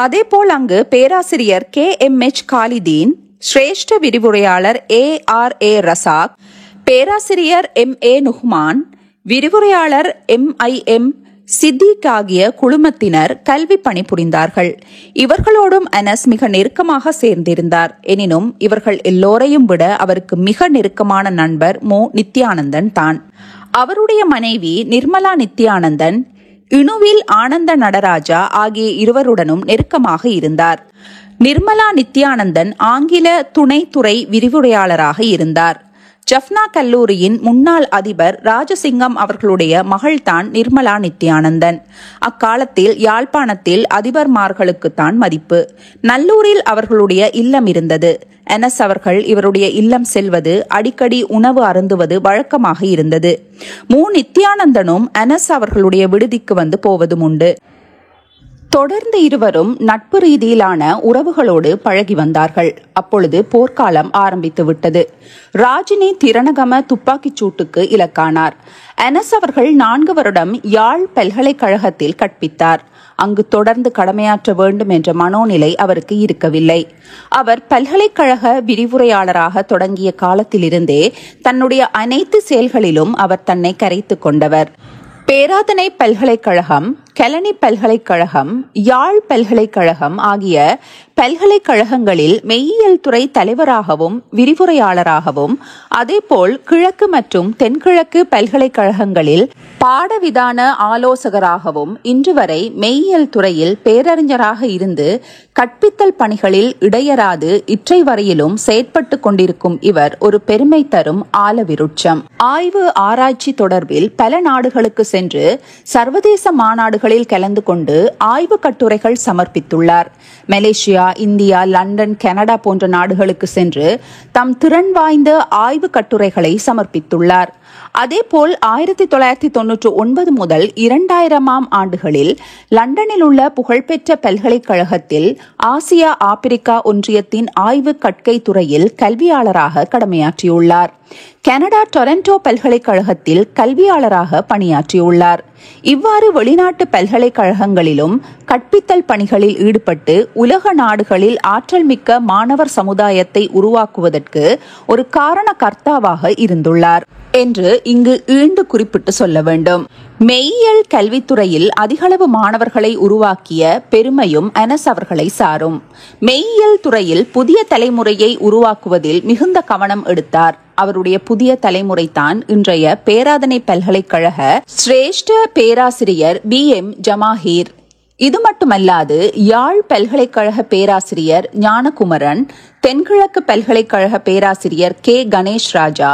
அதேபோல் அங்கு பேராசிரியர் KMH காலிதீன், சிரேஷ்ட விரிவுரையாளர் ARA ரசாக், பேராசிரியர் MA நுஹ்மான், விரிவுரையாளர் MIM சித்திக் ஆகிய குழுமத்தினர் கல்வி பணி புரிந்தார்கள். இவர்களோடும் அனஸ் மிக நெருக்கமாக சேர்ந்திருந்தார். எனினும் இவர்கள் எல்லோரையும் விட அவருக்கு மிக நெருக்கமான நண்பர் மு. நித்யானந்தன் தான். அவருடைய மனைவி நிர்மலா நித்யானந்தன், இணுவில் ஆனந்த நடராஜா ஆகிய இருவருடனும் நெருக்கமாக இருந்தார். நிர்மலா நித்யானந்தன் ஆங்கில துணைத்துறை விரிவுரையாளராக இருந்தார். ஜஃப்னா கல்லூரியின் முன்னாள் அதிபர் ராஜசிங்கம் அவர்களுடைய மகள்தான் நிர்மலா நித்யானந்தன். அக்காலத்தில் யாழ்ப்பாணத்தில் அதிபர்மார்களுக்குத்தான் மதிப்பு. நல்லூரில் அவர்களுடைய இல்லம் இருந்தது. அனஸ் அவர்கள் இவருடைய இல்லம் செல்வது, அடிக்கடி உணவு அருந்துவது வழக்கமாக இருந்தது. மு. நித்யானந்தனும் அனஸ் அவர்களுடைய விடுதிக்கு வந்து போவதும் உண்டு. தொடர்ந்து இருவரும் நட்பு ரீதியிலான உறவுகளோடு பழகி வந்தார்கள். அப்பொழுது போர்க்காலம் ஆரம்பித்து விட்டது. ராஜினி திரணகம துப்பாக்கிச் சூட்டுக்கு இலக்கானார். அனஸ் அவர்கள் 4 வருடம் யாழ் பல்கலைக்கழகத்தில் கற்பித்தார். அங்கு தொடர்ந்து கடமையாற்ற வேண்டும் என்ற மனோநிலை அவருக்கு இருக்கவில்லை. அவர் பல்கலைக்கழக விரிவுரையாளராக தொடங்கிய காலத்திலிருந்தே தன்னுடைய அனைத்து செயல்களிலும் அவர் தன்னை கரைத்துக் கொண்டவர். பேராதனை பல்கலைக்கழகம், கெலனி பல்கலைக்கழகம், யாழ் பல்கலைக்கழகம் ஆகிய பல்கலைக்கழகங்களில் மெய்யியல் துறை தலைவராகவும் விரிவுரையாளராகவும், அதேபோல் கிழக்கு மற்றும் தென்கிழக்கு பல்கலைக்கழகங்களில் பாடவிதான ஆலோசகராகவும் இன்று வரை மெய்யியல் துறையில் பேரறிஞராக இருந்து கற்பித்தல் பணிகளில் இடையராது இற்றை வரையிலும் செயற்பட்டு கொண்டிருக்கும் இவர் ஒரு பெருமை தரும் ஆலவிருட்சம். ஆய்வு ஆராய்ச்சி தொடர்பில் பல நாடுகளுக்கு சென்று சர்வதேச மாநாடுகளில் கலந்து கொண்டு ஆய்வு கட்டுரைகள் சமர்ப்பித்துள்ளார். மலேசியா, இந்தியா, லண்டன், கனடா போன்ற நாடுகளுக்கு சென்று தம் திறன் வாய்ந்த ஆய்வு கட்டுரைகளை சமர்ப்பித்துள்ளார். அதேபோல் 1999 முதல் 2000ஆம் ஆண்டுகளில் லண்டனில் உள்ள புகழ்பெற்ற பல்கலைக்கழகத்தில் ஆசியா ஆப்பிரிக்கா ஒன்றியத்தின் ஆய்வு கற்கை துறையில் கல்வியாளராக கடமையாற்றியுள்ளார். கனடா டொரண்டோ பல்கலைக்கழகத்தில் கல்வியாளராக பணியாற்றியுள்ளார். இவ்வாறு வெளிநாட்டு பல்கலைக்கழகங்களிலும் கற்பித்தல் பணிகளில் ஈடுபட்டு உலக நாடுகளில் ஆற்றல் மிக்க மாணவர் சமுதாயத்தை உருவாக்குவதற்கு ஒரு காரண கர்த்தாவாக இருந்துள்ளார் என்று இங்கு ஈண்டு குறிப்பிட்டு சொல்ல வேண்டும். மெய்யியல் கல்வித்துறையில் அதிகளவு மாணவர்களை உருவாக்கிய பெருமையும் அனஸ் அவர்களை சாரும். மெய்யியல் துறையில் புதிய தலைமுறையை உருவாக்குவதில் மிகுந்த கவனம் எடுத்தார். அவருடைய புதிய தலைமுறைதான் இன்றைய பேராதனை பல்கலைக்கழக சிரேஷ்ட பேராசிரியர் BM ஜமாஹீர். இது மட்டுமல்லாது யாழ் பல்கலைக்கழக பேராசிரியர் ஞானகுமரன், தென்கிழக்கு பல்கலைக்கழக பேராசிரியர் K. கணேஷ் ராஜா,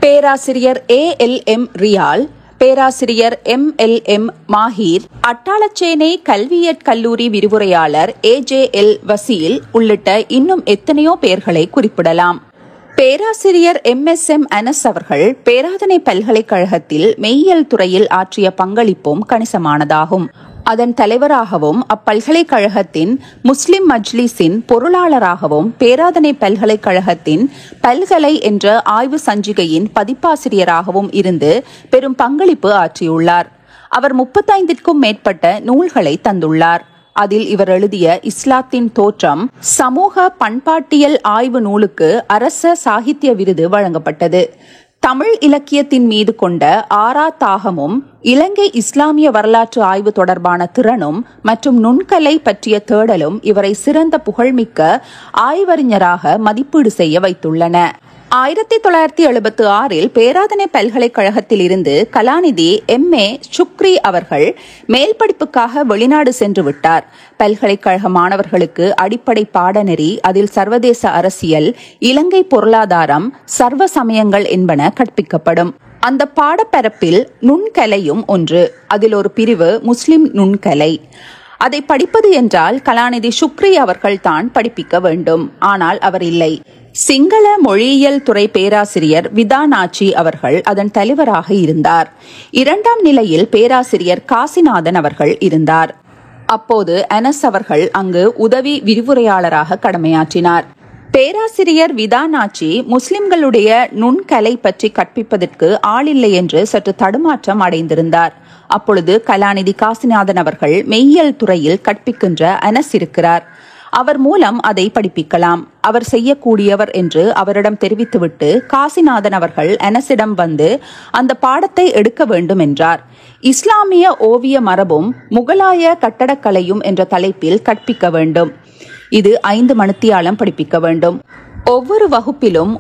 பேராசிரியர் ALM ரியால், பேராசிரியர் MLM மாஹீர், அட்டாளச்சேனை கல்வியற் கல்லூரி விரிவுரையாளர் AJL வசீல் உள்ளிட்ட இன்னும் எத்தனையோ பெயர்களை குறிப்பிடலாம். பேராசிரியர் MSM அனஸ் அவர்கள் பேராதனை பல்கலைக்கழகத்தில் மெய்யியல் துறையில் ஆற்றிய பங்களிப்பும் கணிசமானதாகும். அதன் தலைவராகவும் அப்பல்கலைக்கழகத்தின் முஸ்லிம் மஜ்லிஸின் பொருளாளராகவும் பேராதனை பல்கலைக்கழகத்தின் பல்கலை என்ற ஆய்வு சஞ்சிகையின் பதிப்பாசிரியராகவும் இருந்து பெரும் பங்களிப்பு ஆற்றியுள்ளார். அவர் 35க்கும் மேற்பட்ட நூல்களை தந்துள்ளார். அதில் இவர் எழுதிய இஸ்லாத்தின் தோற்றம் சமூக பண்பாட்டியல் ஆய்வு நூலுக்கு அரச சாகித்ய விருது வழங்கப்பட்டது. தமிழ் இலக்கியத்தின் மீது கொண்ட தாகமும் இலங்கை இஸ்லாமிய வரலாற்று ஆய்வு தொடர்பான திறனும் மற்றும் நுண்கலை பற்றிய தேடலும் இவரை சிறந்த புகழ்மிக்க ஆய்வறிஞராக மதிப்பீடு செய்ய வைத்துள்ளன. 1976இல் பேராதனை பல்கலைக்கழகத்தில் இருந்து கலாநிதி MA சுக்ரி அவர்கள் மேல் படிப்புக்காக வெளிநாடு சென்று விட்டார். பல்கலைக்கழக மாணவர்களுக்கு அடிப்படை பாடநெறி, அதில் சர்வதேச அரசியல், இலங்கை பொருளாதாரம், சர்வ சமயங்கள் என்பன கற்பிக்கப்படும். அந்த பாடப்பரப்பில் நுண்கலையும் ஒன்று. அதில் ஒரு பிரிவு முஸ்லிம் நுண்கலை. அதை படிப்பது என்றால் கலாநிதி சுக்ரி அவர்கள் தான் படிப்பிக்க வேண்டும். ஆனால் அவர் இல்லை. சிங்கள மொழியியல் துறை பேராசிரியர் விதானாச்சி அவர்கள் அதன் தலைவராக இருந்தார். இரண்டாம் நிலையில் பேராசிரியர் காசிநாதன் அவர்கள் இருந்தார். அப்போது அனஸ் அவர்கள் அங்கு உதவி விரிவுரையாளராக கடமையாற்றினார். பேராசிரியர் விதானாச்சி முஸ்லிம்களுடைய நுண்கலை பற்றி கற்பிப்பதற்கு ஆளில்லை என்று சற்று தடுமாற்றம் அடைந்திருந்தார். அப்பொழுது கலாநிதி காசிநாதன் அவர்கள் மெய்யியல் துறையில் கற்பிக்கின்ற அனஸ் இருக்கிறார், அவர் மூலம் அதை படிப்பிக்கலாம், அவர் செய்யக்கூடியவர் என்று அவரிடம் தெரிவித்துவிட்டு காசிநாதன் அவர்கள் அனஸிடம் வந்து அந்த பாடத்தை எடுக்க வேண்டும் என்றார். இஸ்லாமிய ஓவிய மரபும் முகலாய கட்டடக்கலையும் என்ற தலைப்பில் கற்பிக்க வேண்டும். இது 5 மணித்தியாலம் படிப்பிக்க வேண்டும். ஒவ்வொரு வகுப்பிலும்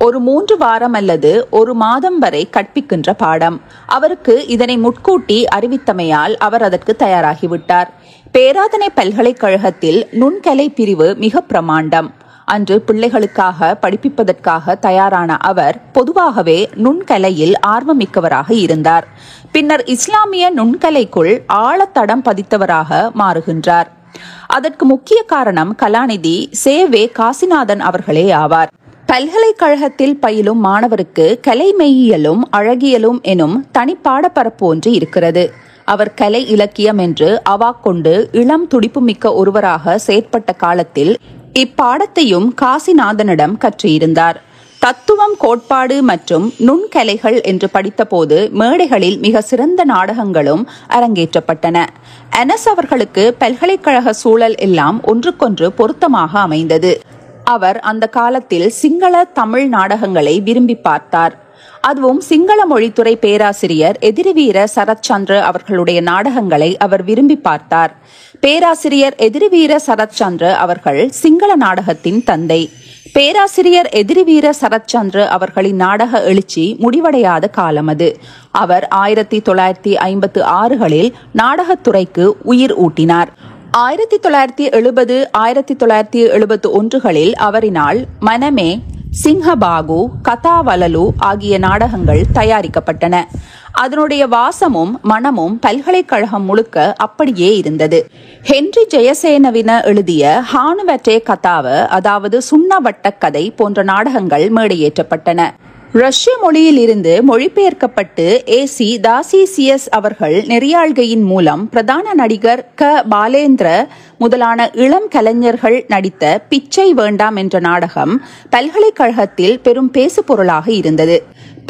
ஒரு 3 வாரம் அல்லது 1 மாதம் வரை கற்பிக்கின்ற பாடம். அவருக்கு இதனை முட்கூட்டி அறிவித்தமையால் அவர் அதற்கு தயாராகிவிட்டார். பேராதனை பல்கலைக்கழகத்தில் நுண்கலை பிரிவு மிக பிரமாண்டம். அன்று பிள்ளைகளுக்காக படிப்பிப்பதற்காக தயாரான அவர் பொதுவாகவே நுண்கலையில் ஆர்வமிக்கவராக இருந்தார். பின்னர் இஸ்லாமிய நுண்கலைக்குள் ஆழத்தடம் பதித்தவராக மாறுகின்றார். அதற்கு முக்கிய காரணம் கலாநிதி சேவே காசிநாதன் அவர்களே ஆவார். பல்கலைக்கழகத்தில் பயிலும் மாணவருக்கு கலைமெய்யியலும் அழகியலும் எனும் தனி பாடப்பரப்பு ஒன்று இருக்கிறது. அவர் கலை இலக்கியம் என்று அவாக்கொண்டு இளம் துடிப்புமிக்க ஒருவராக செயற்பட்ட காலத்தில் இப்பாடத்தையும் காசிநாதனிடம் கற்றிருந்தார். தத்துவம், கோட்பாடு மற்றும் நுண்கலைகள் என்று படித்தபோது மேடைகளில் மிக சிறந்த நாடகங்களும் அரங்கேற்றப்பட்டன. அனஸ் அவர்களுக்கு பல்கலைக்கழக சூழல் எல்லாம் ஒன்றுக்கொன்று பொருத்தமாக அமைந்தது. அவர் அந்த காலத்தில் சிங்கள தமிழ் நாடகங்களை விரும்பி பார்த்தார். அதுவும் சிங்கள மொழித்துறை பேராசிரியர் எதிரிவீர சரத்சந்திர அவர்களுடைய நாடகங்களை அவர் விரும்பி பார்த்தார். பேராசிரியர் எதிரிவீர சரத்சந்திர அவர்கள் சிங்கள நாடகத்தின் தந்தை. பேராசிரியர் எதிரிவீர சரத்சந்திர அவர்களின் நாடக எழுச்சி முடிவடையாத காலம் அது. அவர் 1956களில் நாடகத்துறைக்கு உயிர் ஊட்டினார். 1970, 1971களில் அவரினால் மனமே, சிங்கபாகு, கதாவலலு ஆகிய நாடகங்கள் தயாரிக்கப்பட்டன. அதனுடைய வாசமும் மனமும் பல்கலைக்கழகம் முழுக்க அப்படியே இருந்தது. ஹென்றி ஜெயசேனவின எழுதிய ஹானுவட்டே கதாவ, அதாவது சுண்ணவட்ட கதை போன்ற நாடகங்கள் மேடையேற்றப்பட்டன. ரஷ்ய மொழியில் இருந்து மொழிபெயர்க்கப்பட்டு ஏசி தாசிசியஸ் அவர்கள் நெறியாள்கையின் மூலம் பிரதான நடிகர் க பாலேந்திர முதலான இளம் கலைஞர்கள் நடித்த பிச்சை வேண்டாம் என்ற நாடகம் பல்கலைக்கழகத்தில் பெரும் பேசு பொருளாக இருந்தது.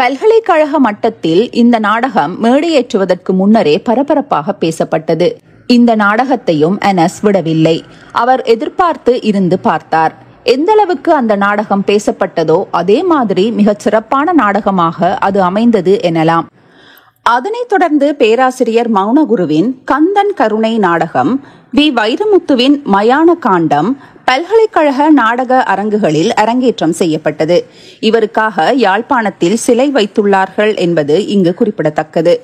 பல்கலைக்கழக மட்டத்தில் இந்த நாடகம் மேடையேற்றுவதற்கு முன்னரே பரபரப்பாக பேசப்பட்டது. இந்த நாடகத்தையும் அனஸ் விடவில்லை. அவர் எதிர்பார்த்து இருந்து பார்த்தார். எந்தளவுக்கு அந்த நாடகம் பேசப்பட்டதோ அதே மாதிரி மிகச் சிறப்பான நாடகமாக அது அமைந்தது எனலாம். அதனைத் தொடர்ந்து பேராசிரியர் மௌனகுருவின் கந்தன் கருணை நாடகம், வி வைரமுத்துவின் மயான காண்டம் பல்கலைக்கழக நாடக அரங்குகளில் அரங்கேற்றம் செய்யப்பட்டது. இவருக்காக யாழ்ப்பாணத்தில் சிலை வைத்துள்ளார்கள் என்பது இங்கு குறிப்பிடத்தக்கது.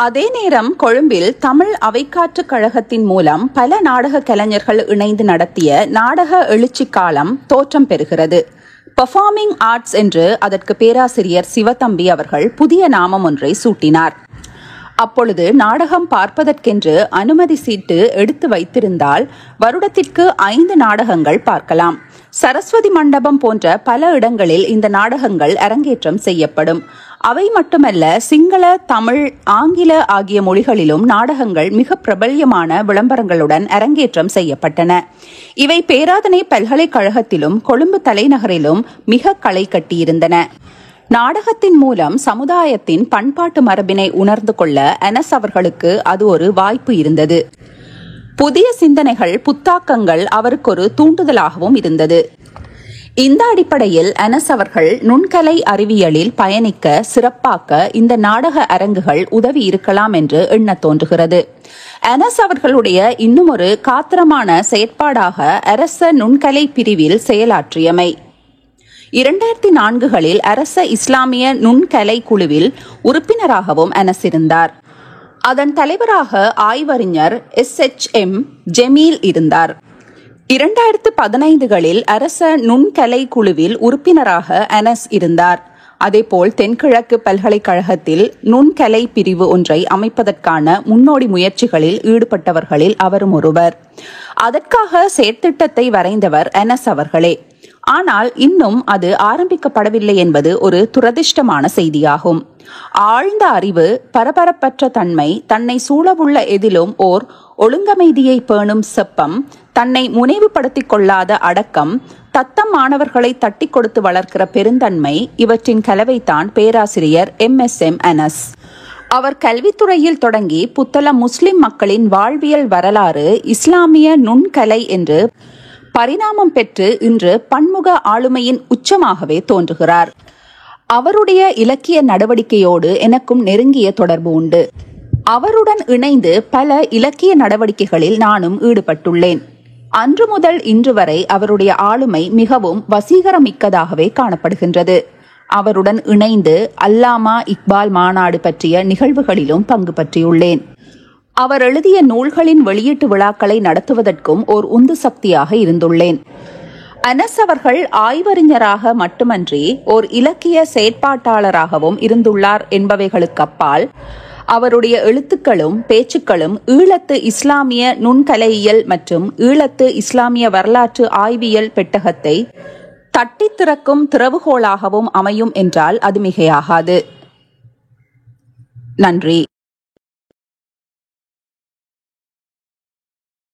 அதே நேரம் கொழும்பில் தமிழ் அவைக்காற்று கழகத்தின் மூலம் பல நாடக கலைஞர்கள் இணைந்து நடத்திய நாடக எழுச்சி காலம் தோற்றம் பெறுகிறது. பெர்ஃபார்மிங் ஆர்ட்ஸ் என்று அதற்கு பேராசிரியர் சிவத்தம்பி அவர்கள் புதிய நாமம் ஒன்றை சூட்டினார். அப்பொழுது நாடகம் பார்ப்பதற்கென்று அனுமதி சீட்டு எடுத்து வைத்திருந்தால் வருடத்திற்கு 5 நாடகங்கள் பார்க்கலாம். சரஸ்வதி மண்டபம் போன்ற பல இடங்களில் இந்த நாடகங்கள் அரங்கேற்றம் செய்யப்படும். அவை மட்டுமல்ல, சிங்கள, தமிழ், ஆங்கில ஆகிய மொழிகளிலும் நாடகங்கள் மிக பிரபல்யமான விளம்பரங்களுடன் அரங்கேற்றம் செய்யப்பட்டன. இவை பேராதனை பல்கலைக்கழகத்திலும் கொழும்பு தலைநகரிலும் மிக களை கட்டியிருந்தன. நாடகத்தின் மூலம் சமுதாயத்தின் பண்பாட்டு மரபினை உணர்ந்து கொள்ள அனஸ் அவர்களுக்கு அது ஒரு வாய்ப்பு இருந்தது. புதிய சிந்தனைகள், புத்தாக்கங்கள் அவருக்கு ஒரு தூண்டுதலாகவும் இருந்தது. இந்த அடிப்படையில் அனஸ் அவர்கள் நுண்கலை அறிவியலில் பயணிக்க, சிறப்பாக்க இந்த நாடக அரங்குகள் உதவி இருக்கலாம் என்று எண்ண தோன்றுகிறது. அனஸ் அவர்களுடைய இன்னும் ஒரு காத்திரமான செயற்பாடாக அரச நுண்கலை பிரிவில் செயலாற்றியமை. 2004களில் அரச இஸ்லாமிய நுண்கலை குழுவில் உறுப்பினராகவும் அனஸ் இருந்தார். அதன் தலைவராக ஆய்வறிஞர் SHM ஜெமீல் இருந்தார். 2015களில் அரச நுண்கலை குழுவில் உறுப்பினராக அனஸ் இருந்தார். அதேபோல் தென்கிழக்கு பல்கலைக்கழகத்தில் நுண்கலை பிரிவு ஒன்றை அமைப்பதற்கான முன்னோடி முயற்சிகளில் ஈடுபட்டவர்களில் அவரும் ஒருவர். அதற்காக செயற்திட்டத்தை வரைந்தவர் என்எஸ் அவர்களே. ஆனால் இன்னும் அது ஆரம்பிக்கப்படவில்லை என்பது ஒரு துரதிர்ஷ்டமான செய்தியாகும். ஆழ்ந்த அறிவு, பரபரப்பற்ற தன்மை, தன்னை சூழவுள்ள எதிலும் ஓர் ஒழுங்கமைதியை பேணும் செப்பம், தன்னை முனைவுபடுத்திக் கொள்ளாத அடக்கம், தத்தம் மாணவர்களை தட்டி கொடுத்து வளர்க்கிற பெருந்தன்மை, இவற்றின் கலவைதான் பேராசிரியர் MSM என்எஸ். அவர் கல்வித்துறையில் தொடங்கி புத்தள முஸ்லிம் மக்களின் வாழ்வியல் வரலாறு, இஸ்லாமிய நுண்கலை என்று பரிணாமம் பெற்று இன்று பன்முக ஆளுமையின் உச்சமாகவே தோன்றுகிறார். அவருடைய இலக்கிய நடவடிக்கையோடு எனக்கும் நெருங்கிய தொடர்பு உண்டு. அவருடன் இணைந்து பல இலக்கிய நடவடிக்கைகளில் நானும் ஈடுபட்டுள்ளேன். அன்று முதல் இன்று வரை அவருடைய ஆளுமை மிகவும் வசீகரமிக்கதாகவே காணப்படுகின்றது. அவருடன் இணைந்து அல்லாமா இக்பால் மாநாடு பற்றிய நிகழ்வுகளிலும் பங்கு பற்றியுள்ளேன். அவர் எழுதிய நூல்களின் வெளியீட்டு விழாக்களை நடத்துவதற்கும் ஓர் உந்து சக்தியாக இருந்துள்ளேன். என்எஸ் அவர்கள் ஆய்வறிஞராக மட்டுமன்றி ஓர் இலக்கிய செயற்பாட்டாளராகவும் இருந்துள்ளார் என்பவைகளுக்கு அப்பால் அவருடைய எழுத்துக்களும் பேச்சுக்களும் ஈழத்து இஸ்லாமிய நுண்கலையியல் மற்றும் ஈழத்து இஸ்லாமிய வரலாற்று ஆய்வியல் பெட்டகத்தை தட்டி திறக்கும் திறவுகோலாகவும் அமையும் என்றால் அது மிகையாகாது. நன்றி.